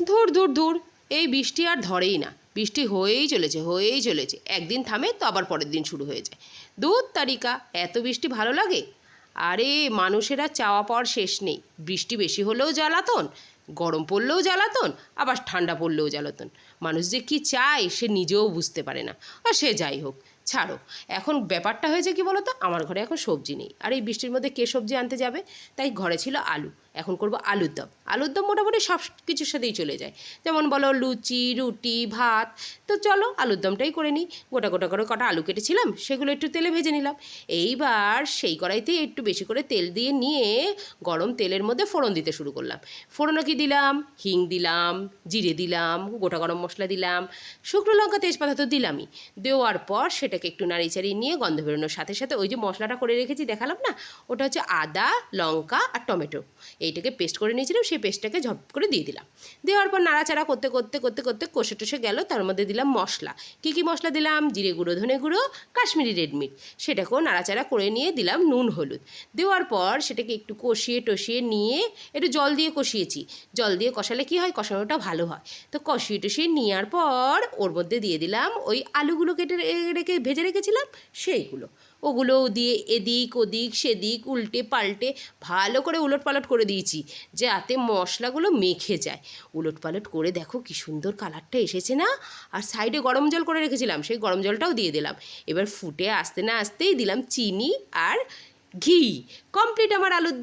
ধুর ধুর ধুর, এই বৃষ্টি আর ধরেই না, বৃষ্টি হয়েই চলেছে, একদিন থামে তো আবার পরের দিন শুরু হয়ে যায়। দূর তারিকা, এত বৃষ্টি ভালো লাগে? আরে মানুষেরা চাওয়া পাওয়ার শেষ নেই, বৃষ্টি বেশি হলেও জ্বালাতন, গরম পড়লেও জ্বালাতন, আবার ঠান্ডা পড়লেও জ্বালাতন। মানুষ যে কী চায় সে নিজেও বুঝতে পারে না। আর সে যাই হোক, ছাড়ো। এখন ব্যাপারটা হয়েছে কি বলো তো, আমার ঘরে এখন সবজি নেই, আর এই বৃষ্টির মধ্যে কে সবজি আনতে যাবে? তাই ঘরে ছিল আলু, এখন করব আলুর দম। আলুর দম মোটামুটি সব কিছুর সাথেই চলে যায়, যেমন বলো লুচি, রুটি, ভাত। তো চলো আলুর দমটাই করে নিই। গোটা গোটা করে কটা আলু কেটেছিলাম, সেগুলো একটু তেলে ভেজে নিলাম। এইবার সেই কড়াইতে একটু বেশি করে তেল দিয়ে নিয়ে গরম তেলের মধ্যে ফোড়ন দিতে শুরু করলাম। ফোড়নে কি দিলাম? হিং দিলাম, জিরে দিলাম, গোটা গরম মশলা দিলাম, শুকনো লঙ্কা, তেজপাতা তো দিলামই। দেওয়ার পর সেটাকে একটু নাড়িয়ে চাড়িয়ে নিয়ে গন্ধ বেরোনোর সাথে সাথে ওই যে মশলাটা করে রেখেছি দেখালাম না, ওটা হচ্ছে আদা, লঙ্কা আর টমেটো, এইটাকে পেস্ট করে নিয়েছিলাম, সেই পেস্টটাকে ঝপ করে দিয়ে দিলাম। দেওয়ার পর নাড়াচাড়া করতে করতে করতে করতে কষে টষে গেল। তার মধ্যে দিলাম মশলা। কী কী মশলা দিলাম? জিরে গুঁড়ো, ধনে গুঁড়ো, কাশ্মীরি রেড মিট। সেটাকেও নাড়াচাড়া করে নিয়ে দিলাম নুন, হলুদ। দেওয়ার পর সেটাকে একটু কষিয়ে টষিয়ে নিয়ে একটু জল দিয়ে কষিয়েছি। জল দিয়ে কষালে কী হয়, কষানোটা ভালো হয়। তো কষিয়ে টষিয়ে নেওয়ার পর ওর মধ্যে দিয়ে দিলাম ওই আলুগুলো কেটে রেখে ভেজে রেখেছিলাম সেইগুলো। ওগুলোও দিয়ে এদিক ওদিক সেদিক উল্টে পাল্টে ভালো করে উলটপালট করে দিয়েছি, যাতে মশলাগুলো মেখে যায়। উলটপালট করে দেখো কি সুন্দর কালারটা এসেছে না? আর সাইডে গরম জল করে রেখেছিলাম, সেই গরম জলটাও দিয়ে দিলাম। এবার ফুটে আসতে না আসতেই দিলাম চিনি আর ঘি। কমপ্লিট আমার আলুর